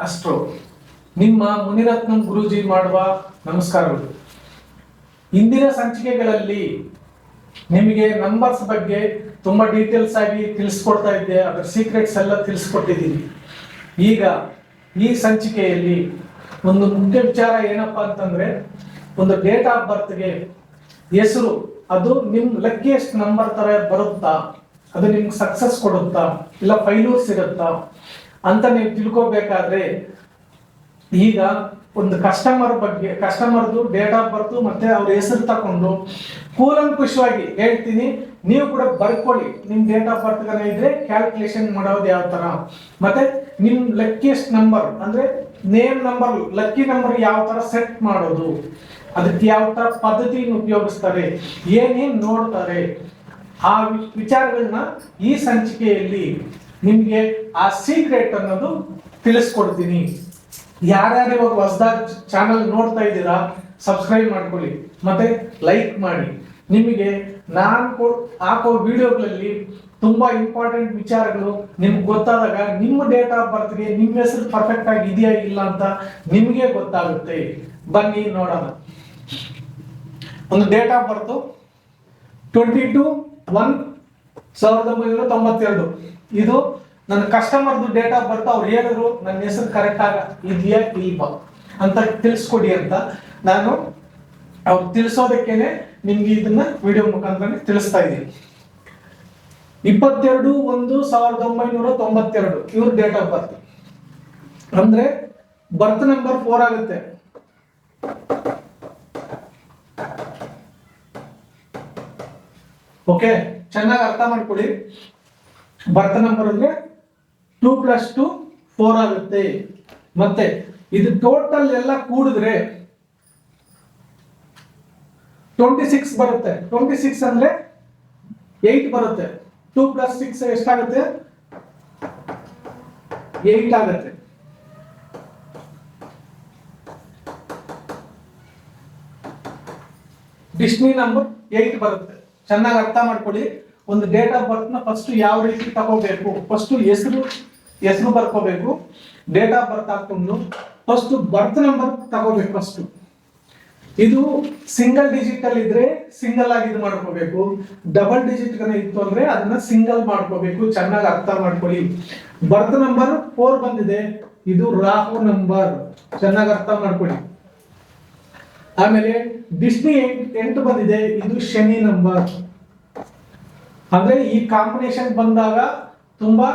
Astro ನಿಮ್ಮ ಮುನಿರತ್ನಂ ಗುರೂಜಿ ಮಾಡುವ ನಮಸ್ಕಾರಗಳು. ಇಂದಿನ ಸಂಚಿಕೆಗಳಲ್ಲಿ ನಿಮಗೆ ನಂಬರ್ಸ್ ಬಗ್ಗೆ ತುಂಬಾ ಡೀಟೇಲ್ಸ್ ಆಗಿ ತಿಳಿಸ್ಕೊಡ್ತಾ ಇದ್ದೆ, ಅದರ ಸೀಕ್ರೆಟ್ಸ್ ಎಲ್ಲ ತಿಳಿಸ್ಕೊಟ್ಟಿದ್ದೀನಿ. ಈಗ ಈ ಸಂಚಿಕೆಯಲ್ಲಿ ಒಂದು ಮುಖ್ಯ ವಿಚಾರ ಏನಪ್ಪಾ ಅಂತಂದ್ರೆ, ಒಂದು ಡೇಟ್ ಆಫ್ ಬರ್ತ್ಗೆ ಹೆಸರು ಅದು ನಿಮ್ ಲಕ್ಕಿಯೆಸ್ಟ್ ನಂಬರ್ ತರ ಬರುತ್ತಾ, ಅದು ನಿಮ್ಗೆ ಸಕ್ಸಸ್ ಕೊಡುತ್ತಾ, ಇಲ್ಲ ಫೈಲ್ಯೂರ್ಸ್ ಇರುತ್ತಾ ಅಂತ ನೀವು ತಿಳ್ಕೊಬೇಕಾದ್ರೆ ಈಗ ಒಂದು ಕಸ್ಟಮರ್ದು ಡೇಟ್ ಆಫ್ ಬರ್ತ್ ಮತ್ತೆ ಅವ್ರ ಹೆಸರು ತಕೊಂಡು ಕೂಲಂಕುಷವಾಗಿ ಹೇಳ್ತೀನಿ. ನೀವು ಕೂಡ ಬರ್ಕೊಳ್ಳಿ, ನಿಮ್ ಡೇಟ್ ಆಫ್ ಬರ್ತ್ ಇದ್ರೆ ಕ್ಯಾಲ್ಕುಲೇಷನ್ ಮಾಡೋದು ಯಾವ ತರ, ಮತ್ತೆ ನಿಮ್ ಲಕ್ಕಿಯೆಸ್ಟ್ ನಂಬರ್ ಅಂದ್ರೆ ನೇಮ್ ನಂಬರ್, ಲಕ್ಕಿ ನಂಬರ್ ಯಾವ ತರ ಸೆಟ್ ಮಾಡೋದು, ಅದಕ್ಕೆ ಯಾವ ತರ ಪದ್ಧತಿಯನ್ನು ಉಪಯೋಗಿಸ್ತಾರೆ, ಏನೇನ್ ನೋಡ್ತಾರೆ, ಆ ವಿಚಾರಗಳನ್ನ ಈ ಸಂಚಿಕೆಯಲ್ಲಿ ನಿಮ್ಗೆ ಆ ಸೀಕ್ರೆಟ್ ಅನ್ನೋದು ತಿಳಿಸ್ಕೊಡ್ತೀನಿ. ಯಾರ್ಯಾರು ಇವಾಗ ಹೊಸದಾಗಿ ಚಾನಲ್ ನೋಡ್ತಾ ಇದ್ದೀರಾ ಸಬ್ಸ್ಕ್ರೈಬ್ ಮಾಡ್ಕೊಳ್ಳಿ, ಮತ್ತೆ ಲೈಕ್ ಮಾಡಿ. ನಿಮಗೆ ನಾನು ಹಾಕೋ ವಿಡಿಯೋಗಳಲ್ಲಿ ತುಂಬಾ ಇಂಪಾರ್ಟೆಂಟ್ ವಿಚಾರಗಳು ನಿಮ್ಗೆ ಗೊತ್ತಾದಾಗ ನಿಮ್ಮ ಡೇಟ್ ಆಫ್ ಬರ್ತ್ಗೆ ನಿಮ್ಮ ಹೆಸರು ಪರ್ಫೆಕ್ಟ್ ಆಗಿ ಇದೆಯಾ ಇಲ್ಲ ಅಂತ ನಿಮ್ಗೆ ಗೊತ್ತಾಗುತ್ತೆ. ಬನ್ನಿ ನೋಡೋಣ. ಒಂದು ಡೇಟ್ ಆಫ್ ಬರ್ತ್ 22/1/1992. ಇದು ನನ್ನ ಕಸ್ಟಮರ್ದು ಡೇಟ್ ಆಫ್ ಬರ್ತ್. ಅವ್ರು ಹೇಳಿದ್ರು ನನ್ನ ಹೆಸರು ಕರೆಕ್ಟ್ ಆಗ ಇದೆಯಾ ಇಲ್ವಾ ಅಂತ ತಿಳಿಸ್ಕೊಡಿ ಅಂತ. ನಾನು ಅವ್ರು ತಿಳಿಸೋದಕ್ಕೇನೆ ನಿಮ್ಗೆ ಇದನ್ನ ವಿಡಿಯೋ ಮುಖಾಂತರ ತಿಳಿಸ್ತಾ ಇದ್ದೀನಿ. 22/1/1992 ಇವ್ರ ಡೇಟ್ ಆಫ್ ಬರ್ತ್ ಅಂದ್ರೆ ಬರ್ತ್ ನಂಬರ್ 4 ಆಗುತ್ತೆ. ಓಕೆ, ಚೆನ್ನಾಗಿ ಅರ್ಥ ಮಾಡ್ಕೊಳ್ಳಿ. ಬರ್ತ್ ನಂಬರ್ ಅಂದ್ರೆ 2 + 2 4 ಆಗುತ್ತೆ. ಮತ್ತೆ ಇದು ಟೋಟಲ್ ಎಲ್ಲ ಕೂಡಿದ್ರೆ 26 ಬರುತ್ತೆ. 26 ಅಂದ್ರೆ 8 ಬರುತ್ತೆ. 2 + 6 ಎಷ್ಟಾಗುತ್ತೆ? 8 ಆಗುತ್ತೆ. ಡಿಸ್ನಿ ನಂಬರ್ 8 ಬರುತ್ತೆ. ಚೆನ್ನಾಗಿ ಅರ್ಥ ಮಾಡ್ಕೊಳ್ಳಿ. ಒಂದು ಡೇಟ್ ಆಫ್ ಬರ್ತ್ ನ ಫಸ್ಟ್ ಯಾವ ರೀತಿ ತಗೋಬೇಕು, ಫಸ್ಟ್ ಹೆಸರು ಬರ್ಕೋಬೇಕು, ಡೇಟ್ ಆಫ್ ಬರ್ತ್ ಹಾಕೊಂಡು ಫಸ್ಟ್ ಬರ್ತ್ ನಂಬರ್ ತಗೋಬೇಕು. ಫಸ್ಟ್ ಇದು ಸಿಂಗಲ್ ಡಿಜಿಟ್ ಅಲ್ಲಿ ಇದ್ರೆ ಸಿಂಗಲ್ ಆಗಿ ಇದು ಮಾಡ್ಕೋಬೇಕು, ಡಬಲ್ ಡಿಜಿಟ್ ಇತ್ತು ಅಂದ್ರೆ ಅದನ್ನ ಸಿಂಗಲ್ ಮಾಡ್ಕೋಬೇಕು. ಚೆನ್ನಾಗಿ ಅರ್ಥ ಮಾಡ್ಕೊಳ್ಳಿ. ಬರ್ತ್ ನಂಬರ್ 4 ಬಂದಿದೆ, ಇದು ರಾಹು ನಂಬರ್, ಚೆನ್ನಾಗಿ ಅರ್ಥ ಮಾಡ್ಕೊಳ್ಳಿ. ಆಮೇಲೆ ಡಿಸ್ನಿ 8 ಬಂದಿದೆ, ಇದು ಶನಿ ನಂಬರ್. ಅಂದ್ರೆ ಈ ಕಾಂಬಿನೇಷನ್ ಬಂದಾಗ ತುಂಬಾ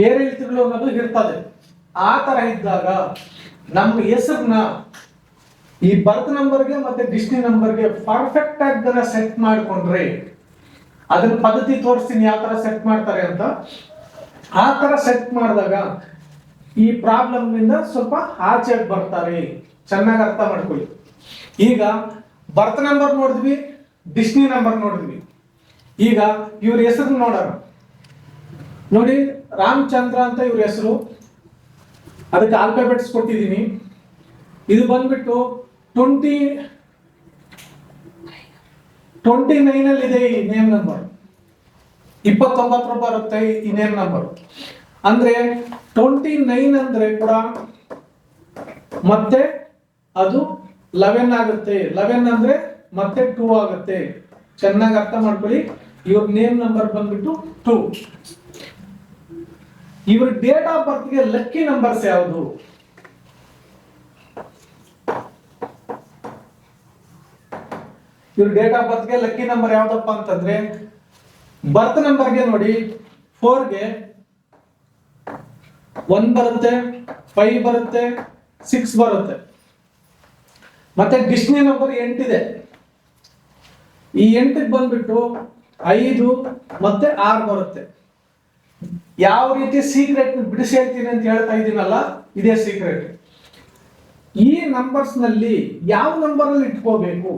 ಏರಿಳಿತಗಳು ಅನ್ನೋದು ಇರ್ತದೆ. ಆ ತರ ಇದ್ದಾಗ ನಮ್ಮ ಹೆಸರನ್ನ ಈ ಬರ್ತ್ ನಂಬರ್ಗೆ ಮತ್ತೆ ಡಿಸ್ನಿ ನಂಬರ್ಗೆ ಪರ್ಫೆಕ್ಟ್ ಆಗಿ ಸೆಟ್ ಮಾಡ್ಕೊಂಡ್ರೆ, ಅದ್ರ ಪದ್ಧತಿ ತೋರಿಸ್ತೀನಿ ಯಾವ ತರ ಸೆಟ್ ಮಾಡ್ತಾರೆ ಅಂತ. ಆ ತರ ಸೆಟ್ ಮಾಡಿದಾಗ ಈ ಪ್ರಾಬ್ಲಮ್ ನಿಂದ ಸ್ವಲ್ಪ ಆಚೆ ಬರ್ತಾರೆ. ಚೆನ್ನಾಗಿ ಅರ್ಥ ಮಾಡ್ಕೊಳ್ಳಿ. ಈಗ ಬರ್ತ್ ನಂಬರ್ ನೋಡಿದ್ವಿ, ಡಿಸ್ನಿ ನಂಬರ್ ನೋಡಿದ್ವಿ. ಈಗ ಇವ್ರ ಹೆಸರು ನೋಡೋಣ. ನೋಡಿ, ರಾಮಚಂದ್ರ ಅಂತ ಇವ್ರ ಹೆಸರು, ಅದಕ್ಕೆ ಆಲ್ಫಾಬೆಟ್ಸ್ ಕೊಟ್ಟಿದ್ದೀನಿ. ಇದು ಬಂದ್ಬಿಟ್ಟು 29 ಅಲ್ಲಿ ಇದೆ ಈ ನೇಮ್ ನಂಬರ್. 29 ಬರುತ್ತೆ ಈ ನೇಮ್ ನಂಬರ್. ಅಂದ್ರೆ 29 ಅಂದ್ರೆ ಕೂಡ ಮತ್ತೆ ಅದು 11 ಆಗುತ್ತೆ. 11 ಅಂದ್ರೆ ಮತ್ತೆ 2 ಆಗುತ್ತೆ. ಚೆನ್ನಾಗಿ ಅರ್ಥ ಮಾಡ್ಕೊಳ್ಳಿ. ಇವ್ರ ನೇಮ್ ನಂಬರ್ ಬಂದ್ಬಿಟ್ಟು 2. ಇವ್ರ ಡೇಟ್ ಆಫ್ ಬರ್ತ್ಗೆ ಲಕ್ಕಿ ನಂಬರ್ಸ್ ಯಾವುದು? ಇವ್ರ ಡೇಟ್ ಆಫ್ ಬರ್ತ್ಗೆ ಲಕ್ಕಿ ನಂಬರ್ ಯಾವ್ದಪ್ಪ ಅಂತಂದ್ರೆ, ಬರ್ತ್ ನಂಬರ್ಗೆ ನೋಡಿ 4ಗೆ 1 ಬರುತ್ತೆ, 5 ಬರುತ್ತೆ, 6 ಬರುತ್ತೆ. ಮತ್ತೆ ಡಿಸ್ನಿ ನಂಬರ್ 8 ಇದೆ. ಈ 8ಗೆ ಬಂದ್ಬಿಟ್ಟು 5 ಮತ್ತೆ 6 ಬರುತ್ತೆ. ಯಾವ ರೀತಿ ಸೀಕ್ರೆಟ್ ಬಿಡಿಸಿ ಹೇಳ್ತೀನಿ ಅಂತ ಹೇಳ್ತಾ ಇದ್ದೀನಲ್ಲ, ಇದೇ ಸೀಕ್ರೆಟ್. ಈ ನಂಬರ್ಸ್ ನಲ್ಲಿ ಯಾವ ನಂಬರ್ ಅಲ್ಲಿ ಇಟ್ಕೋಬೇಕು,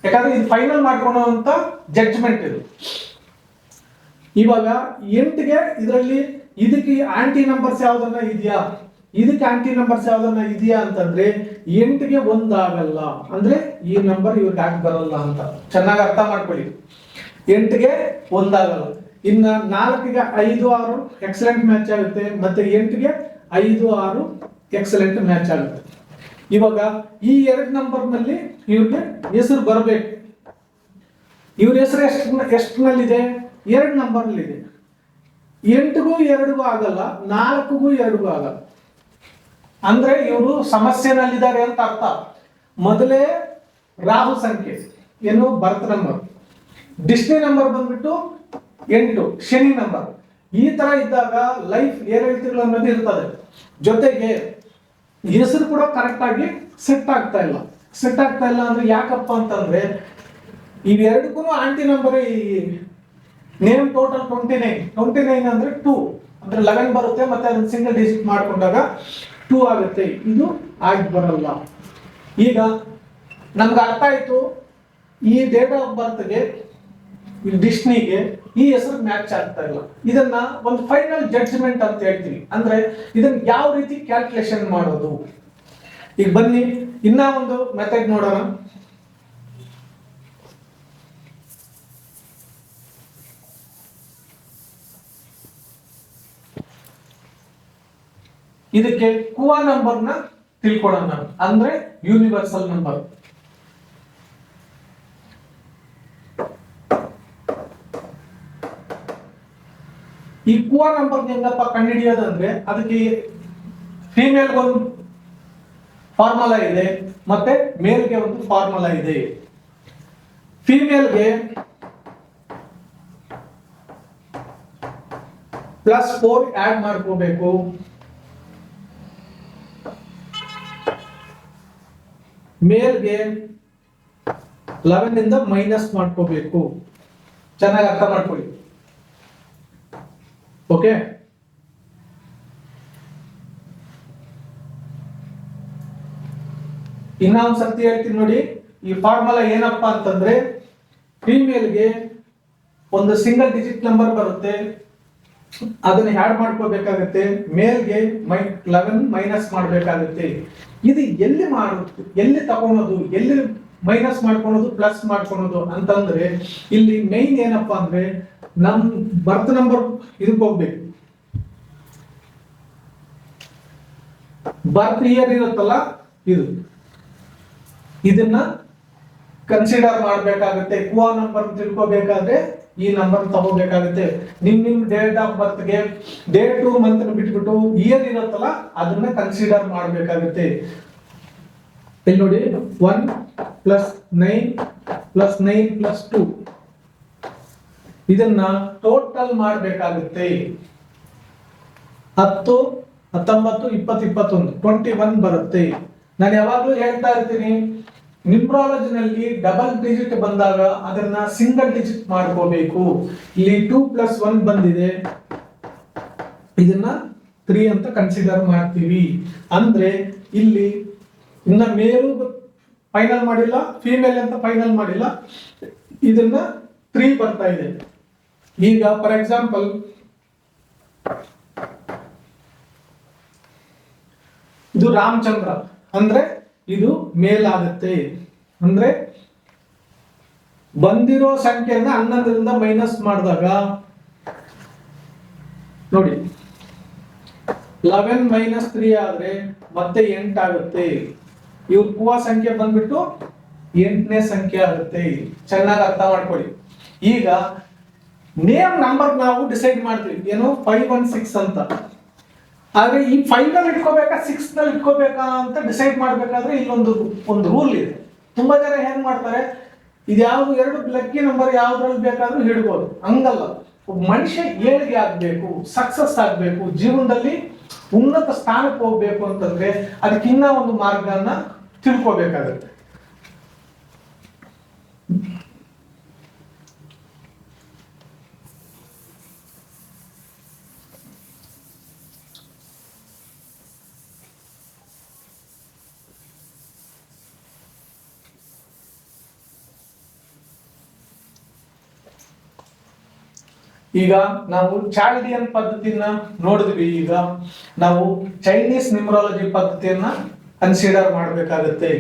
ಯಾಕಂದ್ರೆ ಇದು ಫೈನಲ್ ಮಾಡ್ಕೊಳ್ಳೋ ಅಂತ ಜಡ್ಜ್ಮೆಂಟ್ ಇದು. ಇವಾಗ 8ಗೆ ಇದರಲ್ಲಿ ಇದಕ್ಕೆ ಆಂಟಿ ನಂಬರ್ಸ್ ಯಾವ್ದನ್ನ ಇದೆಯಾ, ಇದಕ್ಕೆ ಆಂಟಿ ನಂಬರ್ಸ್ ಯಾವ್ದನ್ನ ಇದೆಯಾ ಅಂತಂದ್ರೆ 8ಗೆ 1 ಆಗಲ್ಲ. ಅಂದ್ರೆ ಈ ನಂಬರ್ ಇವ್ರಿಗೆ ಆಗಿ ಬರಲ್ಲ ಅಂತ ಚೆನ್ನಾಗಿ ಅರ್ಥ ಮಾಡ್ಕೊಳ್ಳಿ. 8ಗೆ 1 ಆಗಲ್ಲ. ಇನ್ನ 4ಗೆ 5 6 ಎಕ್ಸಲೆಂಟ್ ಮ್ಯಾಚ್ ಆಗುತ್ತೆ. ಮತ್ತೆ 8ಗೆ 5 6 ಎಕ್ಸಲೆಂಟ್ ಮ್ಯಾಚ್ ಆಗುತ್ತೆ. ಇವಾಗ ಈ 2 ನಂಬರ್ ನಲ್ಲಿ ಇವ್ರಿಗೆ ಹೆಸರು ಬರಬೇಕು. ಇವ್ರ ಹೆಸರು ಎಷ್ಟನಲ್ಲಿದೆ? 2 ನಂಬರ್ ಇದೆ. 8ಗೂ 2ಗೂ ಆಗಲ್ಲ, 4ಗೂ 2ಗೂ ಆಗಲ್ಲ. ಅಂದ್ರೆ ಇವರು ಸಮಸ್ಯೆನಲ್ಲಿದ್ದಾರೆ ಅಂತ ಅರ್ಥ. ಮೊದಲೇ ರಾಹು ಸಂಖ್ಯೆ ಏನು ಬರ್ತ್ ನಂಬರ್, ಡಿಸ್ನಿ ನಂಬರ್ ಬಂದ್ಬಿಟ್ಟು 8, ಶನಿ ನಂಬರ್. ಈ ತರ ಇದ್ದಾಗ ಲೈಫ್ ಏರಿಳಿತಗಳು ಅನ್ನೋದು ಇರ್ತದೆ. ಜೊತೆಗೆ ಹೆಸರು ಕೂಡ ಕರೆಕ್ಟ್ ಆಗಿ ಸೆಟ್ ಆಗ್ತಾ ಇಲ್ಲ. ಅಂದ್ರೆ ಯಾಕಪ್ಪ ಅಂತಂದ್ರೆ ಇವೆರಡಕ್ಕೂ ಆಂಟಿ ನಂಬರ್. ಈ ನೇಮ್ ಟೋಟಲ್ 29 ಅಂದ್ರೆ 2 ಅಂದ್ರೆ 11 ಬರುತ್ತೆ, ಮತ್ತೆ ಅದನ್ನ ಸಿಂಗಲ್ ಡಿಜಿಟ್ ಮಾಡ್ಕೊಂಡಾಗ 2 ಆಗುತ್ತೆ. ಇದು ಆಗಿ ಬರಲ್ಲ. ಈಗ ನಮ್ಗೆ ಅರ್ಥ ಆಯ್ತು, ಈ ಡೇಟ್ ಆಫ್ ಬರ್ತ್ಗೆ ಡಿಸ್ನಿಗೆ ಈ ಹೆಸರು ಮ್ಯಾಚ್ ಆಗ್ತಾ ಇಲ್ಲ. ಇದನ್ನ ಒಂದು ಫೈನಲ್ ಜಡ್ಜ್ಮೆಂಟ್ ಅಂತ ಹೇಳ್ತೀವಿ. ಅಂದ್ರೆ ಇದನ್ನ ಯಾವ ರೀತಿ ಕ್ಯಾಲ್ಕುಲೇಷನ್ ಮಾಡೋದು? ಈಗ ಬನ್ನಿ ಇನ್ನ ಒಂದು ಮೆಥಡ್ ನೋಡೋಣ. ಇದಕ್ಕೆ ಕುವಾ ನಂಬರ್ನ ತಿಳ್ಕೊಳ್ಳೋಣ, ಅಂದ್ರೆ ಯೂನಿವರ್ಸಲ್ ನಂಬರ್. ಈ ಕುವಾ ನಂಬರ್ ಹೆಂಗಪ್ಪ ಕಂಡುಹಿಡಿಯೋದಂದ್ರೆ ಅದಕ್ಕೆ ಫೀಮೇಲ್ಗೆ ಒಂದು ಫಾರ್ಮುಲಾ ಇದೆ, ಮತ್ತೆ ಮೇಲ್ಗೆ ಒಂದು ಫಾರ್ಮುಲಾ ಇದೆ. ಫೀಮೇಲ್ಗೆ +4 ಆಡ್ ಮಾಡ್ಕೋಬೇಕು, ಮೇಲ್ಗೆ 11 ಇಂದ ಮೈನಸ್ ಮಾಡ್ಕೋಬೇಕು. ಚೆನ್ನಾಗಿ ಅರ್ಥ ಮಾಡ್ಕೊಳ್ಳಿ. ಓಕೆ, ಇನ್ನ ಒಂದ್ ಸರ್ತಿ ಹೇಳ್ತೀನಿ ನೋಡಿ. ಈ ಫಾರ್ಮುಲಾ ಏನಪ್ಪಾ ಅಂತಂದ್ರೆ ಫೀಮೇಲ್ಗೆ ಒಂದು ಸಿಂಗಲ್ ಡಿಜಿಟ್ ನಂಬರ್ ಬರುತ್ತೆ, ಅದನ್ನ ಆಡ್ ಮಾಡ್ಕೋಬೇಕಾಗುತ್ತೆ. ಮೇಲ್ಗೆ 11 ಮೈನಸ್ ಮಾಡ್ಬೇಕಾಗುತ್ತೆ. ಇದು ಎಲ್ಲಿ ಮಾಡುತ್ತೆ, ಎಲ್ಲಿ ತಗೊಳೋದು, ಎಲ್ಲಿ ಮೈನಸ್ ಮಾಡ್ಕೊಳೋದು, ಪ್ಲಸ್ ಮಾಡ್ಕೊಳೋದು ಅಂತಂದ್ರೆ ಇಲ್ಲಿ ಮೈನ್ ಏನಪ್ಪಾ ಅಂದ್ರೆ ನಮ್ ಬರ್ತ್ ನಂಬರ್ ಇದಕ್ಕೆ ಹೋಗ್ಬೇಕು. ಬರ್ತ್ ಇಯರ್ ಇರುತ್ತಲ್ಲ ಇದು, ಇದನ್ನ ಕನ್ಸಿಡರ್ ಮಾಡ್ಬೇಕಾಗುತ್ತೆ. ಕುವಾ ನಂಬರ್ ತಿಳ್ಕೋಬೇಕಾದ್ರೆ ಈ ನಂಬರ್ ತಗೋಬೇಕಾಗುತ್ತೆ. ನಿಮ್ ಡೇಟ್ ಆಫ್ ಬರ್ತ್ಗೆ ಡೇಟು ಮಂತ್ ಬಿಟ್ಬಿಟ್ಟು ಇಯರ್ ಇರುತ್ತಲ್ಲ ಅದನ್ನ ಕನ್ಸಿಡರ್ ಮಾಡ್ಬೇಕಾಗುತ್ತೆ. ಇಲ್ಲಿ ನೋಡಿ 1 + 9 + 9 + 2 ಇದನ್ನ ಟೋಟಲ್ ಮಾಡ್ಬೇಕಾಗುತ್ತೆ. 10 19 20 21 21 ಬರುತ್ತೆ. ನಾನು ಯಾವಾಗಲೂ ಹೇಳ್ತಾ ಇರ್ತೀನಿ, ನ್ಯೂಮರಾಲಜಿನಲ್ಲಿ ಡಬಲ್ ಡಿಜಿಟ್ ಬಂದಾಗ ಅದನ್ನ ಸಿಂಗಲ್ ಡಿಜಿಟ್ ಮಾಡ್ಕೋಬೇಕು. ಇಲ್ಲಿ 2 + 1 ಬಂದಿದೆ, ಇದನ್ನ 3 ಅಂತ ಕನ್ಸಿಡರ್ ಮಾಡ್ತೀವಿ. ಅಂದ್ರೆ ಇಲ್ಲಿ ಇನ್ನ ಮೇಲು ಫೈನಲ್ ಮಾಡಿಲ್ಲ, ಫೀಮೇಲ್ ಅಂತ ಫೈನಲ್ ಮಾಡಿಲ್ಲ, ಇದನ್ನ 3 ಬರ್ತಾ ಇದೆ. ಈಗ ಫಾರ್ ಎಕ್ಸಾಂಪಲ್ ಇದು ರಾಮಚಂದ್ರ ಅಂದ್ರೆ ಇದು ಮೇಲ್ ಆಗುತ್ತೆ. ಅಂದ್ರೆ ಬಂದಿರೋ ಸಂಖ್ಯೆಯನ್ನ 11ರಿಂದ ಮೈನಸ್ ಮಾಡಿದಾಗ ನೋಡಿ 11 - 3 ಆದ್ರೆ ಮತ್ತೆ 8 ಆಗುತ್ತೆ. ಇವ್ರ ಕುವಾ ಸಂಖ್ಯೆ ಬಂದ್ಬಿಟ್ಟು 8ನೇ ಸಂಖ್ಯೆ ಆಗುತ್ತೆ. ಚೆನ್ನಾಗಿ ಅರ್ಥ ಮಾಡ್ಕೊಳ್ಳಿ. ಈಗ ನೇಮ್ ನಂಬರ್ ನಾವು ಡಿಸೈಡ್ ಮಾಡ್ತೀವಿ, ಏನು 516 ಅಂತ. ಆದ್ರೆ ಈ 5 ನಲ್ಲಿ ಇಟ್ಕೋಬೇಕಾ 6 ನಲ್ಲಿ ಇಟ್ಕೋಬೇಕಾ ಅಂತ ಡಿಸೈಡ್ ಮಾಡ್ಬೇಕಾದ್ರೆ ಇಲ್ಲೊಂದು ರೂಲ್ ಇದೆ. ತುಂಬಾ ಜನ ಏನ್ ಮಾಡ್ತಾರೆ, ಇದ್ಯಾವ್ದು 2 ಲಕ್ಕಿ ನಂಬರ್ ಯಾವ್ದ್ರಲ್ಲಿ ಬೇಕಾದ್ರೂ ಹಿಡ್ಬೋದು. ಹಂಗಲ್ಲ. ಮನುಷ್ಯ ಏಳಿಗೆ ಆಗ್ಬೇಕು, ಸಕ್ಸಸ್ ಆಗ್ಬೇಕು, ಜೀವನದಲ್ಲಿ ಉನ್ನತ ಸ್ಥಾನಕ್ಕೆ ಹೋಗ್ಬೇಕು ಅಂತಂದ್ರೆ ಅದಕ್ಕಿನ್ನ ಒಂದು ಮಾರ್ಗನ ತಿಳ್ಕೋಬೇಕಾಗುತ್ತೆ. ಈಗ ನಾವು ಚಾಲ್ಡಿಯನ್ ಪದ್ಧತಿಯನ್ನ ನೋಡಿದ್ವಿ. ಈಗ ನಾವು ಚೈನೀಸ್ ನ್ಯೂಮರಾಲಜಿ ಪದ್ಧತಿಯನ್ನ ಕನ್ಸಿಡರ್ ಮಾಡಬೇಕಾಗುತ್ತೆ.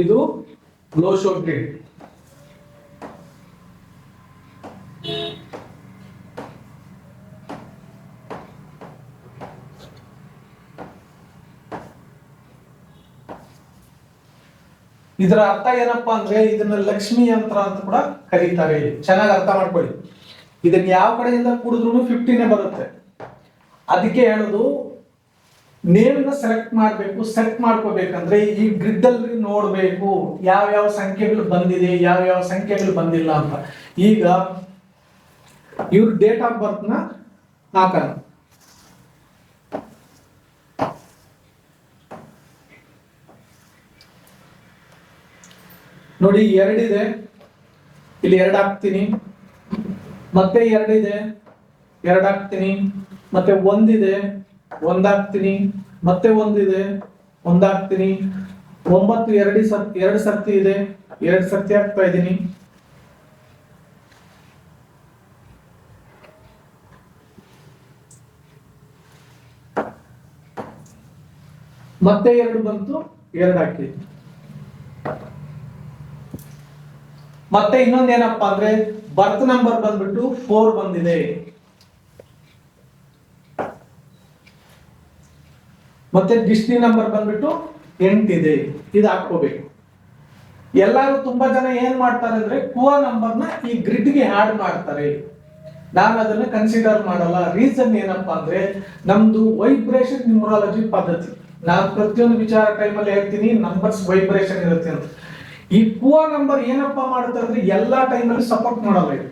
ಇದು ಲೋ ಶೋ ಗ್ರಿಡ್. ಇದರ ಅರ್ಥ ಏನಪ್ಪಾ ಅಂದ್ರೆ ಇದನ್ನ ಲಕ್ಷ್ಮಿ ಯಂತ್ರ ಅಂತ ಕೂಡ ಕರೀತಾರೆ. ಚೆನ್ನಾಗಿ ಅರ್ಥ ಮಾಡ್ಕೊಳ್ಳಿ. ಇದನ್ನ ಯಾವ ಕಡೆಯಿಂದ ಕೂಡಿದ್ರು 50ನೇ ಬರುತ್ತೆ. ಅದಕ್ಕೆ ಹೇಳೋದು ನೇಮ್ನ ಸೆಲೆಕ್ಟ್ ಮಾಡಬೇಕು. ಸೆಟ್ ಮಾಡ್ಕೋಬೇಕಂದ್ರೆ ಈ ಗ್ರಿಡ್ ಅಲ್ಲಿ ನೋಡ್ಬೇಕು ಯಾವ ಯಾವ ಸಂಖ್ಯೆಗಳು ಬಂದಿದೆ, ಯಾವ ಯಾವ ಸಂಖ್ಯೆಗಳು ಬಂದಿಲ್ಲ ಅಂತ. ಈಗ ಇವ್ರ ಡೇಟ್ ಆಫ್ ಬರ್ತ್ ನ ಹಾಕೋಣ. ನೋಡಿ 2 ಇದೆ, ಇಲ್ಲಿ 2 ಹಾಕ್ತೀನಿ, ಮತ್ತೆ 2 ಇದೆ 2 ಹಾಕ್ತೀನಿ, ಮತ್ತೆ 1 ಇದೆ 1 ಹಾಕ್ತೀನಿ, ಮತ್ತೆ 1 ಇದೆ 1 ಹಾಕ್ತೀನಿ, 9 2 ಸರ್ತಿ ಇದೆ 2 ಸರ್ತಿ ಹಾಕ್ತಾ ಇದ್ದೀನಿ. ಮತ್ತೆ 2 ಬಂತು 2 ಹಾಕಿದ್ದೀನಿ. ಮತ್ತೆ ಇನ್ನೊಂದೇನಪ್ಪಾ ಅಂದ್ರೆ ಬರ್ತ್ ನಂಬರ್ ಬಂದ್ಬಿಟ್ಟು 4 ಬಂದಿದೆ. ಮತ್ತೆ ಡಿಸ್ನಿ ನಂಬರ್ ಬಂದ್ಬಿಟ್ಟು 8 ಇದೆ. ಇದು ಹಾಕೋಬೇಕು. ಎಲ್ಲರೂ ತುಂಬಾ ಜನ ಏನ್ ಮಾಡ್ತಾರೆ ಅಂದ್ರೆ ಕುವಾ ನಂಬರ್ನ ಈ ಗ್ರಿಡ್ಗೆ ಆಡ್ ಮಾಡ್ತಾರೆ. ನಾನು ಅದನ್ನ ಕನ್ಸಿಡರ್ ಮಾಡಲ್ಲ. ರೀಸನ್ ಏನಪ್ಪಾ ಅಂದ್ರೆ ನಮ್ದು ವೈಬ್ರೇಷನ್ ನ್ಯೂಮರಾಲಜಿ ಪದ್ಧತಿ. ನಾನು ಪ್ರತಿಯೊಂದು ವಿಚಾರ ಟೈಮಲ್ಲಿ ಹೇಳ್ತೀನಿ ನಂಬರ್ಸ್ ವೈಬ್ರೇಷನ್ ಇರುತ್ತೆ ಅಂತ. ಈ ಕುವಾ ನಂಬರ್ ಏನಪ್ಪಾ ಮಾಡುತ್ತೆ ಅಂದ್ರೆ ಎಲ್ಲಾ ಟೈಮಲ್ಲಿ ಸಪೋರ್ಟ್ ಮಾಡಲ್ಲ ಇದು.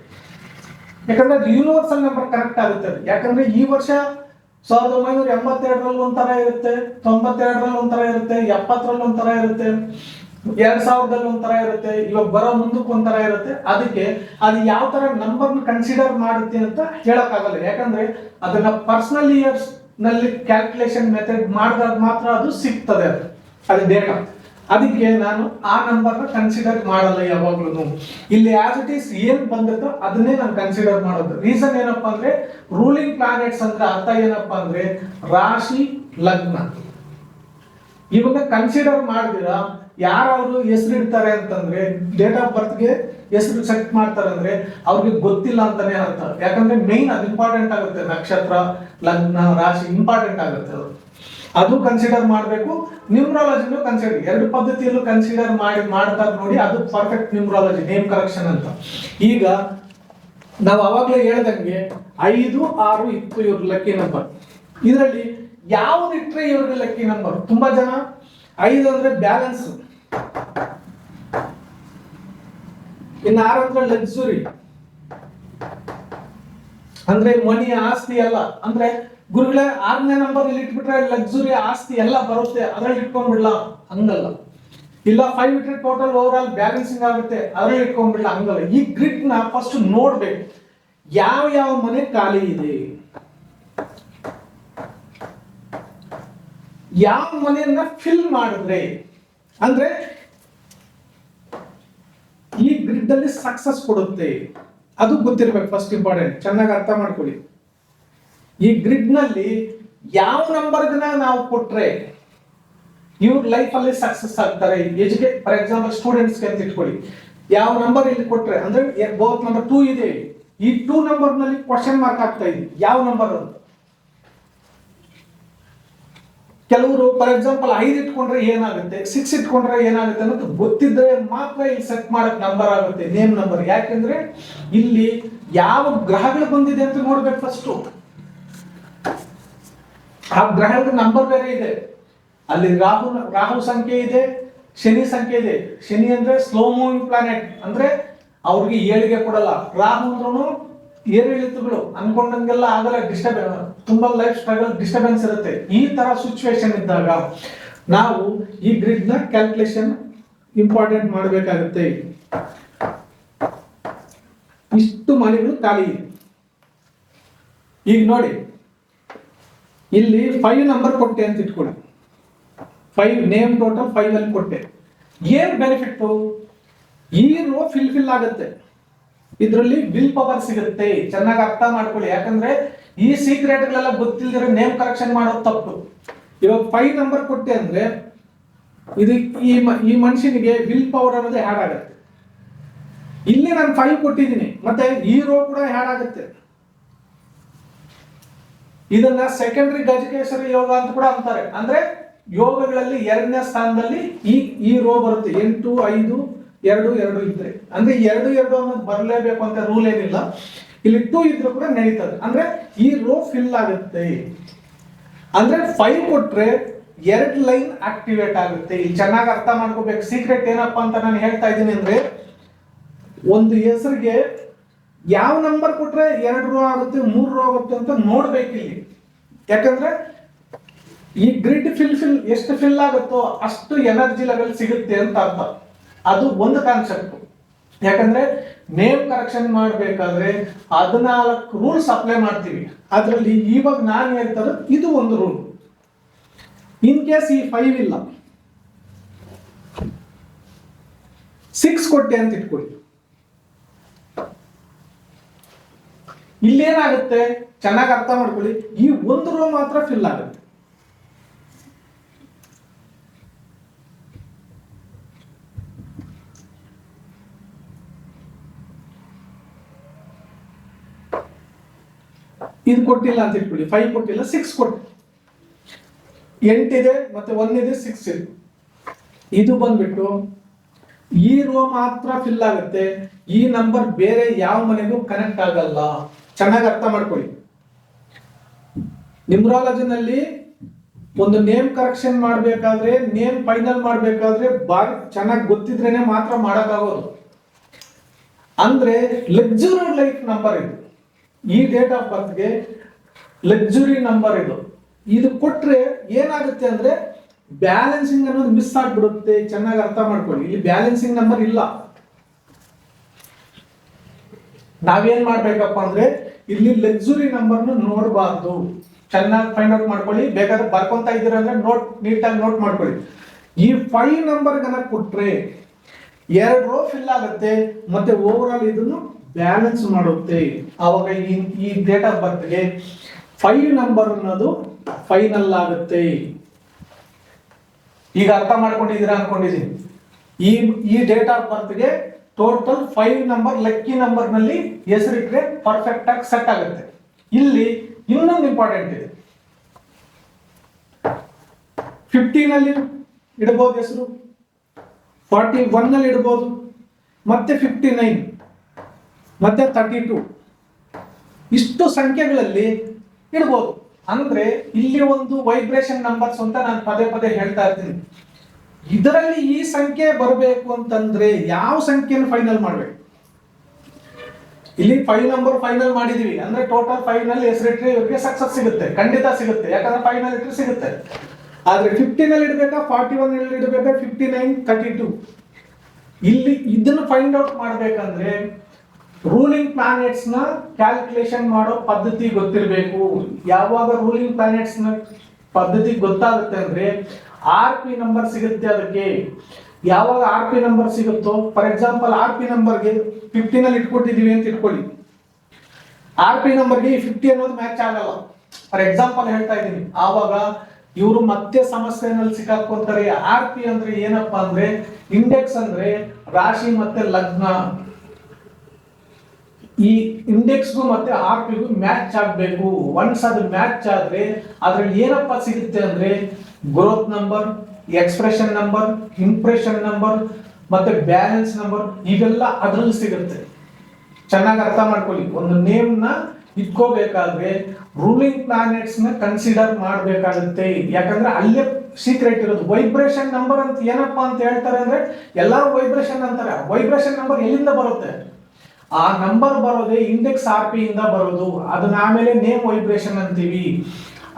ಯಾಕಂದ್ರೆ ಅದು ಯೂನಿವರ್ಸಲ್ ನಂಬರ್ ಕರೆಕ್ಟ್ ಆಗುತ್ತೆ. ಯಾಕಂದ್ರೆ ಈ ವರ್ಷ 1982ರಲ್ಲಿ ಒಂಥರ ಇರುತ್ತೆ, 92ರಲ್ಲಿ ಒಂಥರ ಇರುತ್ತೆ, 70ರಲ್ಲಿ ಒಂಥರ ಇರುತ್ತೆ, 2000ದಲ್ಲಿ ಒಂಥರ ಇರುತ್ತೆ, ಇವಾಗ ಬರೋ ಮುಂದಕ್ಕೆ ಒಂಥರ ಇರುತ್ತೆ. ಅದಕ್ಕೆ ಅದು ಯಾವ ತರ ನಂಬರ್ ಕನ್ಸಿಡರ್ ಮಾಡುತ್ತೆ ಅಂತ ಹೇಳಕ್ಕಾಗಲ್ಲ. ಯಾಕಂದ್ರೆ ಅದನ್ನ ಪರ್ಸನಲ್ ಇಯರ್ಸ್ ನಲ್ಲಿ ಕ್ಯಾಲ್ಕುಲೇಷನ್ ಮೆಥಡ್ ಮಾಡಿದಾಗ ಮಾತ್ರ ಅದು ಸಿಗ್ತದೆ, ಅದು ಡೇಟಾ. ಅದಕ್ಕೆ ನಾನು ಆ ನಂಬರ್ನ ಕನ್ಸಿಡರ್ ಮಾಡಲ್ಲ ಯಾವಾಗ್ಲೂ. ಇಲ್ಲಿ ಆಸ್ ಇಟ್ ಈಸ್ ಏನ್ ಬಂದಿತ್ತೋ ಅದನ್ನೇ ನಾನು ಕನ್ಸಿಡರ್ ಮಾಡೋದು. ರೀಸನ್ ಏನಪ್ಪಾ ಅಂದ್ರೆ ರೂಲಿಂಗ್ ಪ್ಲಾನೆಟ್ಸ್ ಅಂದ್ರೆ ಅರ್ಥ ಏನಪ್ಪಾ ಅಂದ್ರೆ ರಾಶಿ ಲಗ್ನ. ಇವಾಗ ಕನ್ಸಿಡರ್ ಮಾಡಿದಿರಾ ಯಾರವರು ಹೆಸರು ಇಡ್ತಾರೆ ಅಂತಂದ್ರೆ ಡೇಟ್ ಆಫ್ ಬರ್ತ್ಗೆ ಹೆಸರು ಸೆಟ್ ಮಾಡ್ತಾರೆ ಅಂದ್ರೆ ಅವ್ರಿಗೆ ಗೊತ್ತಿಲ್ಲ ಅಂತಾನೆ ಅರ್ಥ. ಯಾಕಂದ್ರೆ ಮೇನ್ ಅದು ಇಂಪಾರ್ಟೆಂಟ್ ಆಗುತ್ತೆ. ನಕ್ಷತ್ರ ಲಗ್ನ ರಾಶಿ ಇಂಪಾರ್ಟೆಂಟ್ ಆಗುತ್ತೆ. ಅದು ಕನ್ಸಿಡರ್ ಮಾಡಬೇಕು. ನ್ಯೂಮರಾಲಜಿನೂ ಕನ್ಸಿಡರ್, 2 ಪದ್ಧತಿಯಲ್ಲೂ ಕನ್ಸಿಡರ್ ಮಾಡ್ತಾರೆ ನೋಡಿ. ಅದು ಪರ್ಫೆಕ್ಟ್ ನ್ಯೂಮರಾಲಜಿ, ನೇಮ್ ಕರೆಕ್ಷನ್ ಅಂತ. ಈಗ ನಾವು ಅವಾಗಲೇ ಹೇಳ್ದಂಗೆ 5, 6 ಇತ್ತು ಇವ್ರ ಲಕ್ಕಿ ನಂಬರ್. ಇದರಲ್ಲಿ ಯಾವ್ದು ಇಟ್ರೆ ಇವ್ರಿಗೆ ಲಕ್ಕಿ ನಂಬರ್? ತುಂಬಾ ಜನ 5 ಅಂದ್ರೆ ಬ್ಯಾಲೆನ್ಸ್, ಇನ್ನು 6 ಅಂದ್ರೆ ಲಕ್ಸುರಿ, ಅಂದ್ರೆ ಮನಿ ಆಸ್ತಿ ಎಲ್ಲ. ಅಂದ್ರೆ ಗುರುಗಳೇ 6ನೇ ನಂಬರ್ ಇಲ್ಲಿ ಇಟ್ಬಿಟ್ರೆ ಲಕ್ಸುರಿ ಆಸ್ತಿ ಎಲ್ಲ ಬರುತ್ತೆ, ಅದ್ರಲ್ಲಿ ಇಟ್ಕೊಂಡ್ಬಿಡ್ಲ? ಹಂಗಲ್ಲ. ಇಲ್ಲ 5 ಇಟ್ರೆ ಟೋಟಲ್ ಓವರ್ ಆಲ್ ಬ್ಯಾಲೆನ್ಸಿಂಗ್ ಆಗುತ್ತೆ, ಅದ್ರಲ್ಲಿ ಇಟ್ಕೊಂಡ್ಬಿಡ್ಲ? ಹಂಗಲ್ಲ. ಈ ಗ್ರಿಡ್ ನ ಫಸ್ಟ್ ನೋಡ್ಬೇಕು ಯಾವ ಯಾವ ಮನೆ ಖಾಲಿ ಇದೆ, ಯಾವ ಮನೆಯನ್ನ ಫಿಲ್ ಮಾಡಿದ್ರೆ ಅಂದ್ರೆ ಈ ಗ್ರಿಡ್ ಅಲ್ಲಿ ಸಕ್ಸಸ್ ಕೊಡುತ್ತೆ, ಅದು ಗೊತ್ತಿರ್ಬೇಕು. ಫಸ್ಟ್ ಇಂಪಾರ್ಟೆಂಟ್, ಚೆನ್ನಾಗಿ ಅರ್ಥ ಮಾಡ್ಕೊಳ್ಳಿ. ಈ ಗ್ರಿಡ್ ನಲ್ಲಿ ಯಾವ ನಂಬರ್ನ ನಾವು ಕೊಟ್ರೆ ಇವ್ರ ಲೈಫ್ ಅಲ್ಲಿ ಸಕ್ಸಸ್ ಆಗ್ತಾರೆ. ಫಾರ್ ಎಕ್ಸಾಂಪಲ್ ಸ್ಟೂಡೆಂಟ್ಸ್ ಅಂತ ಇಟ್ಕೊಳ್ಳಿ. ಯಾವ ನಂಬರ್ ಇಲ್ಲಿ ಕೊಟ್ರೆ ಅಂದ್ರೆ ಬೋತ್ ನಂಬರ್ 2 ಇದೆ, ಈ 2 ನಂಬರ್ ನಲ್ಲಿ ಕ್ವಶನ್ ಮಾರ್ಕ್ ಆಗ್ತಾ ಇದೆ ಯಾವ ನಂಬರ್ ಅಂತ. ಕೆಲವರು ಫಾರ್ ಎಕ್ಸಾಂಪಲ್ 5 ಇಟ್ಕೊಂಡ್ರೆ ಏನಾಗುತ್ತೆ, 6 ಇಟ್ಕೊಂಡ್ರೆ ಏನಾಗುತ್ತೆ ಅನ್ನೋದು ಗೊತ್ತಿದ್ರೆ ಮಾತ್ರ ಇಲ್ಲಿ ಸೆಟ್ ಮಾಡಕ್ ನಂಬರ್ ಆಗುತ್ತೆ, ನೇಮ್ ನಂಬರ್. ಯಾಕೆಂದ್ರೆ ಇಲ್ಲಿ ಯಾವ ಗ್ರಹಗಳು ಬಂದಿದೆ ಅಂತ ನೋಡ್ಬೇಕು ಫಸ್ಟ್. ಆ ಗ್ರಹದ ನಂಬರ್ ಬೇರೆ ಇದೆ. ಅಲ್ಲಿ ರಾಹು ಸಂಖ್ಯೆ ಇದೆ, ಶನಿ ಸಂಖ್ಯೆ ಇದೆ. ಶನಿ ಅಂದ್ರೆ ಸ್ಲೋ ಮೂವಿಂಗ್ ಪ್ಲಾನೆಟ್, ಅಂದ್ರೆ ಅವ್ರಿಗೆ ಏಳಿಗೆ ಕೊಡಲ್ಲ. ರಾಹು ಅಂದ್ರೂ ಏರಿಳಿತಗಳು ಅನ್ಕೊಂಡಂಗೆಲ್ಲ ಆಗಲ್ಲ, ಡಿಸ್ಟರ್ಬೆನ್ಸ್, ತುಂಬಾ ಲೈಫ್ ಸ್ಟ್ರಗಲ್ ಡಿಸ್ಟರ್ಬೆನ್ಸ್ ಇರುತ್ತೆ. ಈ ತರ ಸಿಚುವೇಶನ್ ಇದ್ದಾಗ ನಾವು ಈ ಗ್ರಿಡ್ ನ ಕ್ಯಾಲ್ಕುಲೇಷನ್ ಇಂಪಾರ್ಟೆಂಟ್ ಮಾಡಬೇಕಾಗುತ್ತೆ. ಇಷ್ಟು ಮನೆಗಳು ಖಾಲಿ ಇದೆ. ಈಗ ನೋಡಿ ಇಲ್ಲಿ 5 ನಂಬರ್ ಕೊಟ್ಟೆ ಅಂತ ಇಟ್ಕೊಳ್ಳಿ. 5 ನೇಮ್ ಟೋಟಲ್ 5 ಅಲ್ಲಿ ಕೊಟ್ಟೆ. ಏನ್ ಬೆನಿಫಿಟ್? ಈ ರೋ ಫಿಲ್ ಆಗುತ್ತೆ, ಇದರಲ್ಲಿ ವಿಲ್ ಪವರ್ ಸಿಗುತ್ತೆ. ಚೆನ್ನಾಗಿ ಅರ್ಥ ಮಾಡ್ಕೊಳ್ಳಿ. ಯಾಕಂದ್ರೆ ಈ ಸೀಕ್ರೆಟ್ ಗಳೆಲ್ಲ ಗೊತ್ತಿಲ್ಲದಿರೋ ನೇಮ್ ಕರೆಕ್ಷನ್ ಮಾಡೋದು ತಪ್ಪು. ಇವಾಗ 5 ನಂಬರ್ ಕೊಟ್ಟೆ ಅಂದ್ರೆ ಇದು ಈ ಮನುಷ್ಯನಿಗೆ ವಿಲ್ ಪವರ್ ಅನ್ನೋದು ಹ್ಯಾಡ್ ಆಗುತ್ತೆ. ಇಲ್ಲಿ ನಾನು 5 ಕೊಟ್ಟಿದ್ದೀನಿ, ಮತ್ತೆ ಈ ರೋ ಕೂಡ ಹ್ಯಾಡ್ ಆಗುತ್ತೆ. ಇದನ್ನ ಸೆಕೆಂಡರಿ ಗಜಕೇಸರಿ ಯೋಗ ಅಂತ ಕೂಡ ಅಂತಾರೆ. ಅಂದ್ರೆ ಯೋಗಗಳಲ್ಲಿ 2ನೇ ಸ್ಥಾನದಲ್ಲಿ ಈ ರೋ ಬರುತ್ತೆ. 8 5 2 2 ಇದ್ರೆ ಅಂದ್ರೆ 2 2 ಅನ್ನೋದು ಬರಲೇಬೇಕು ಅಂತ ರೂಲ್ ಏನಿಲ್ಲ. ಇಲ್ಲಿ 2 ಇದ್ರೂ ಕೂಡ ನಡೀತದೆ. ಅಂದ್ರೆ ಈ ರೋ ಫಿಲ್ ಆಗುತ್ತೆ. ಅಂದ್ರೆ 5 ಕೊಟ್ರೆ 2 ಲೈನ್ ಆಕ್ಟಿವೇಟ್ ಆಗುತ್ತೆ. ಇಲ್ಲಿ ಚೆನ್ನಾಗಿ ಅರ್ಥ ಮಾಡ್ಕೋಬೇಕು. ಸೀಕ್ರೆಟ್ ಏನಪ್ಪಾ ಅಂತ ನಾನು ಹೇಳ್ತಾ ಇದ್ದೀನಿ ಅಂದ್ರೆ, ಒಂದು ಹೆಸರಿಗೆ ಯಾವ ನಂಬರ್ ಕೊಟ್ರೆ 2 ರೋ ಆಗುತ್ತೆ 3 ರೋ ಆಗುತ್ತೆ ಅಂತ ನೋಡ್ಬೇಕು ಇಲ್ಲಿ. ಯಾಕಂದ್ರೆ ಈ ಗ್ರಿಡ್ ಫಿಲ್ ಎಷ್ಟು ಫಿಲ್ ಆಗುತ್ತೋ ಅಷ್ಟು ಎನರ್ಜಿ ಲೆವೆಲ್ ಸಿಗುತ್ತೆ ಅಂತ ಅರ್ಥ. ಅದು ಒಂದು ಕಾನ್ಸೆಪ್ಟ್. ಯಾಕಂದ್ರೆ ನೇಮ್ ಕರೆಕ್ಷನ್ ಮಾಡಬೇಕಾದ್ರೆ 14 ರೂಲ್ಸ್ ಅಪ್ಲೈ ಮಾಡ್ತೀವಿ. ಅದರಲ್ಲಿ ಇವಾಗ ನಾನು ಹೇಳ್ತಾರೆ ಇದು ಒಂದು ರೂಲ್. ಇನ್ ಕೇಸ್ ಈ 5 ಇಲ್ಲ 6 ಕೊಟ್ಟೆ ಅಂತ ಇಟ್ಕೊಳ್ಳಿ, ಇಲ್ಲೇನಾಗುತ್ತೆ ಚೆನ್ನಾಗಿ ಅರ್ಥ ಮಾಡ್ಕೊಳ್ಳಿ. ಈ ಒಂದು ರೋ ಮಾತ್ರ ಫಿಲ್ ಆಗುತ್ತೆ. ಇದು ಕೊಟ್ಟಿಲ್ಲ ಅಂತ ಇಟ್ಕೊಳ್ಳಿ, 5 ಕೊಟ್ಟಿಲ್ಲ 6 ಕೊಟ್ಟು 8 ಇದೆ ಮತ್ತೆ 1 ಇದೆ 6 ಇದೆ. ಇದು ಬಂದ್ಬಿಟ್ಟು ಈ ರೋ ಮಾತ್ರ ಫಿಲ್ ಆಗುತ್ತೆ. ಈ ನಂಬರ್ ಬೇರೆ ಯಾವ ಮನೆಗೂ ಕನೆಕ್ಟ್ ಆಗಲ್ಲ. ಚೆನ್ನಾಗಿ ಅರ್ಥ ಮಾಡ್ಕೊಳ್ಳಿ. ನ್ಯೂಮರಾಲಜಿನಲ್ಲಿ ಒಂದು ನೇಮ್ ಕರೆಕ್ಷನ್ ಮಾಡಬೇಕಾದ್ರೆ, ನೇಮ್ ಫೈನಲ್ ಮಾಡಬೇಕಾದ್ರೆ ಬಾರಿ ಚೆನ್ನಾಗಿ ಗೊತ್ತಿದ್ರೇನೆ ಮಾತ್ರ ಮಾಡಕ್ಕಾಗೋದು. ಅಂದ್ರೆ ಲಕ್ಸುರಿ ಲೈಫ್ ನಂಬರ್ ಇದು. ಈ ಡೇಟ್ ಆಫ್ ಬರ್ತ್ಗೆ ಲಕ್ಸುರಿ ನಂಬರ್ ಇದು. ಇದು ಕೊಟ್ರೆ ಏನಾಗುತ್ತೆ ಅಂದ್ರೆ ಬ್ಯಾಲೆನ್ಸಿಂಗ್ ಅನ್ನೋದು ಮಿಸ್ ಆಗ್ಬಿಡುತ್ತೆ. ಚೆನ್ನಾಗಿ ಅರ್ಥ ಮಾಡ್ಕೊಳ್ಳಿ. ಇಲ್ಲಿ ಬ್ಯಾಲೆನ್ಸಿಂಗ್ ನಂಬರ್ ಇಲ್ಲ. ನಾವೇನ್ ಮಾಡ್ಬೇಕಪ್ಪ ಅಂದ್ರೆ ಇಲ್ಲಿ ಲಕ್ಸುರಿ ನಂಬರ್ನ ನೋಡಬಾರ್ದು. ಚೆನ್ನಾಗಿ ಫೈಂಡ್ ಔಟ್ ಮಾಡ್ಕೊಳ್ಳಿ. ಬೇಕಾದ್ರೆ ಬರ್ಕೊಂತ ಇದ್ದೀರ ಅಂದ್ರೆ ನೀಟಾಗಿ ನೋಟ್ ಮಾಡ್ಕೊಳ್ಳಿ. ಈ 5 ನಂಬರ್ ಗನ ಕೊಟ್ರೆ 2 ರೋ ಫಿಲ್ ಆಗುತ್ತೆ ಮತ್ತೆ ಓವರ್ ಆಲ್ ಇದನ್ನು ಬ್ಯಾಲೆನ್ಸ್ ಮಾಡುತ್ತೆ. ಆವಾಗ ಈ ಡೇಟ್ ಆಫ್ ಬರ್ತ್ಗೆ 5 ನಂಬರ್ ಅನ್ನೋದು ಫೈನಲ್ ಆಗುತ್ತೆ. ಈಗ ಅರ್ಥ ಮಾಡ್ಕೊಂಡಿದ್ದೀರಾ ಅನ್ಕೊಂಡಿದ್ದೀನಿ. ಈ ಡೇಟ್ ಆಫ್ ಬರ್ತ್ಗೆ ಟೋಟಲ್ 5 ನಂಬರ್ ಲಕ್ಕಿ ನಂಬರ್ ನಲ್ಲಿ ಹೆಸರಿಟ್ರೆ ಪರ್ಫೆಕ್ಟ್ ಆಗಿ ಸೆಟ್ ಆಗುತ್ತೆ. ಇಲ್ಲಿ ಇನ್ನೊಂದು ಇಂಪಾರ್ಟೆಂಟ್ ಇದೆ. 15 ನಲ್ಲಿ ಇಡಬಹುದು ಹೆಸರು, 41 ನಲ್ಲಿ ಇಡಬಹುದು, ಮತ್ತೆ 59 ಮತ್ತೆ 32 ಇಷ್ಟು ಸಂಖ್ಯೆಗಳಲ್ಲಿ ಇಡಬಹುದು. ಅಂದ್ರೆ ಇಲ್ಲಿ ಒಂದು ವೈಬ್ರೇಷನ್ ನಂಬರ್ಸ್ ಅಂತ ನಾನು ಪದೇ ಪದೇ ಹೇಳ್ತಾ ಇರ್ತೀನಿ. ಇದರಲ್ಲಿ ಈ ಸಂಖ್ಯೆ ಬರಬೇಕು ಅಂತಂದ್ರೆ ಯಾವ ಸಂಖ್ಯೆಯನ್ನು ಫೈನಲ್ ಮಾಡ್ಬೇಕು? ಇಲ್ಲಿ 5 ನಂಬರ್ ಫೈನಲ್ ಮಾಡಿದೀವಿ ಅಂದ್ರೆ ಟೋಟಲ್ 5 ನಲ್ಲಿ ಹೆಸರಿಟ್ರೆ ಇವರಿಗೆ ಸಕ್ಸಸ್ ಸಿಗುತ್ತೆ, ಖಂಡಿತ ಸಿಗುತ್ತೆ. ಯಾಕಂದ್ರೆ 5 ನಲ್ಲಿ ಇಟ್ಟರೆ ಸಿಗುತ್ತೆ. ಆದ್ರೆ 50 ನಲ್ಲಿ ಇಡಬೇಕಾ, 41 ನಲ್ಲಿ ಇಡಬೇಕಾ, 59 32 ಇಲ್ಲಿ ಇದನ್ನು ಫೈಂಡ್ ಔಟ್ ಮಾಡ್ಬೇಕಂದ್ರೆ ರೂಲಿಂಗ್ ಪ್ಲಾನೆಟ್ಸ್ ನ ಕ್ಯಾಲ್ಕುಲೇಷನ್ ಮಾಡೋ ಪದ್ಧತಿ ಗೊತ್ತಿರಬೇಕು. ಯಾವಾಗ ರೂಲಿಂಗ್ ಪ್ಲಾನೆಟ್ಸ್ ನ ಪದ್ಧತಿ ಗೊತ್ತಾಗುತ್ತೆ ಅಂದ್ರೆ RP ನಂಬರ್ ಸಿಗುತ್ತೆ ಅದಕ್ಕೆ. ಯಾವಾಗ RP ನಂಬರ್ ಸಿಗುತ್ತೋ, ಫಾರ್ ಎಕ್ಸಾಂಪಲ್ RP ನಂಬರ್ಗೆ 50 ನಲ್ಲಿ ಇಟ್ಕೊಟ್ಟಿದೀವಿ ಅಂತ ಇಟ್ಕೊಳ್ಳಿ. RP ನಂಬರ್ಗೆ 50 ಅನ್ನೋದು ಮ್ಯಾಚ್ ಆಗಲ್ಲ. ಫಾರ್ ಎಕ್ಸಾಂಪಲ್ ಹೇಳ್ತಾ ಇದ್ದೀನಿ. ಆವಾಗ ಇವರು ಮತ್ತೆ ಸಮಸ್ಯೆನಲ್ಲಿ ಸಿಕ್ಕಾಕೊಂತಾರೆ. RP ಅಂದ್ರೆ ಏನಪ್ಪಾ ಅಂದ್ರೆ ಇಂಡೆಕ್ಸ್ ಅಂದ್ರೆ ರಾಶಿ ಮತ್ತೆ ಲಗ್ನ. ಈ ಇಂಡೆಕ್ಸ್ಗೂ ಮತ್ತೆ RPಗೂ ಮ್ಯಾಚ್ ಆಗಬೇಕು. ಒನ್ಸ್ ಅದು ಮ್ಯಾಚ್ ಆದ್ರೆ ಅದ್ರಲ್ಲಿ ಏನಪ್ಪಾ ಸಿಗುತ್ತೆ ಅಂದ್ರೆ growth number, expression number, impression number ಮತ್ತೆ ಬ್ಯಾಲೆನ್ಸ್ ನಂಬರ್ ಇವೆಲ್ಲ ಅದ್ರಲ್ಲಿ ಸಿಗುತ್ತೆ. ಚೆನ್ನಾಗಿ ಅರ್ಥ ಮಾಡ್ಕೊಳ್ಳಿ. ಒಂದು ನೇಮ್ ನ ಇಟ್ಕೋಬೇಕಾದ್ರೆ ರೂಲಿಂಗ್ ಪ್ಲಾನೆಟ್ಸ್ ನ ಕನ್ಸಿಡರ್ ಮಾಡಬೇಕಾಗುತ್ತೆ. ಯಾಕಂದ್ರೆ ಅಲ್ಲೇ ಸೀಕ್ರೆಟ್ ಇರೋದು. ವೈಬ್ರೇಷನ್ ನಂಬರ್ ಅಂತ ಏನಪ್ಪಾ ಅಂತ ಹೇಳ್ತಾರೆ ಅಂದ್ರೆ ಎಲ್ಲರೂ ವೈಬ್ರೇಷನ್ ಅಂತಾರೆ. ವೈಬ್ರೇಷನ್ ನಂಬರ್ ಎಲ್ಲಿಂದ ಬರುತ್ತೆ? ಆ ನಂಬರ್ ಬರೋದೇ ಇಂಡೆಕ್ಸ್ RP ಇಂದ ಬರೋದು. ಅದನ್ನ ಆಮೇಲೆ ನೇಮ್ ವೈಬ್ರೇಷನ್ ಅಂತೀವಿ.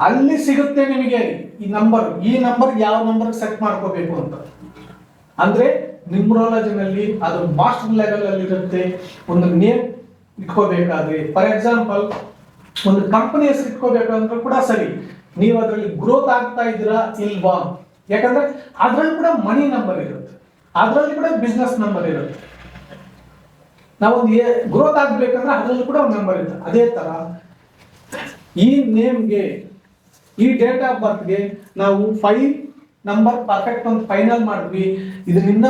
ಅಲ್ಲಿ ಸಿಗುತ್ತೆ ನಿಮಗೆ ಈ ನಂಬರ್ ಯಾವ ನಂಬರ್ ಸೆಟ್ ಮಾಡ್ಕೋಬೇಕು ಅಂತ. ಅಂದ್ರೆ ನ್ಯೂಮರಾಲಜಿನಲ್ಲಿ ಅದು ಮಾಸ್ಟರ್ ಲೆವೆಲ್ ಅಲ್ಲಿ ಇರುತ್ತೆ. ಒಂದು ನೇಮ್ ಇಟ್ಕೋಬೇಕಾದ್ರೆ, ಫಾರ್ ಎಕ್ಸಾಂಪಲ್ ಒಂದು ಕಂಪನಿ ಹೆಸರು ಇಟ್ಕೋಬೇಕಂದ್ರೂ ಕೂಡ ಸರಿ, ನೀವು ಅದರಲ್ಲಿ ಗ್ರೋತ್ ಆಗ್ತಾ ಇದ್ದೀರಾ ಇಲ್ವಾ? ಯಾಕಂದ್ರೆ ಅದ್ರಲ್ಲಿ ಕೂಡ ಮನಿ ನಂಬರ್ ಇರುತ್ತೆ, ಅದ್ರಲ್ಲಿ ಕೂಡ ಬಿಸ್ನೆಸ್ ನಂಬರ್ ಇರುತ್ತೆ. ನಾವೊಂದು ಗ್ರೋತ್ ಆಗ್ಬೇಕಂದ್ರೆ ಅದ್ರಲ್ಲಿ ಕೂಡ ಒಂದು ನಂಬರ್ ಇರುತ್ತೆ. ಅದೇ ತರ ಈ ನೇಮ್ಗೆ, ಈ ಡೇಟ್ ಆಫ್ ಬರ್ತ್ಗೆ ನಾವು 5 ನಂಬರ್ ಪರ್ಫೆಕ್ಟ್ ಅಂತ ಫೈನಲ್ ಮಾಡಿದ್ವಿ. ಇದನ್ನ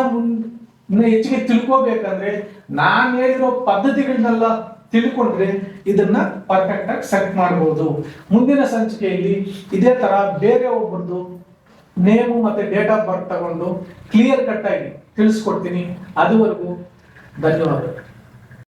ಇನ್ನ ಹೆಚ್ಚಿಗೆ ತಿಳ್ಕೋಬೇಕಂದ್ರೆ ನಾನು ಹೇಳಿರೋ ಪದ್ಧತಿಗಳನ್ನೆಲ್ಲ ತಿಳ್ಕೊಂಡ್ರೆ ಇದನ್ನ ಪರ್ಫೆಕ್ಟ್ ಆಗಿ ಸೆಟ್ ಮಾಡಬಹುದು. ಮುಂದಿನ ಸಂಚಿಕೆಯಲ್ಲಿ ಇದೇ ತರ ಬೇರೆ ಒಬ್ಬರದು ನೇಮು ಮತ್ತೆ ಡೇಟ್ ಆಫ್ ಬರ್ತ್ ತಗೊಂಡು ಕ್ಲಿಯರ್ ಕಟ್ ಆಗಿ ತಿಳಿಸ್ಕೊಡ್ತೀನಿ. ಅದುವರೆಗೂ ಧನ್ಯವಾದ.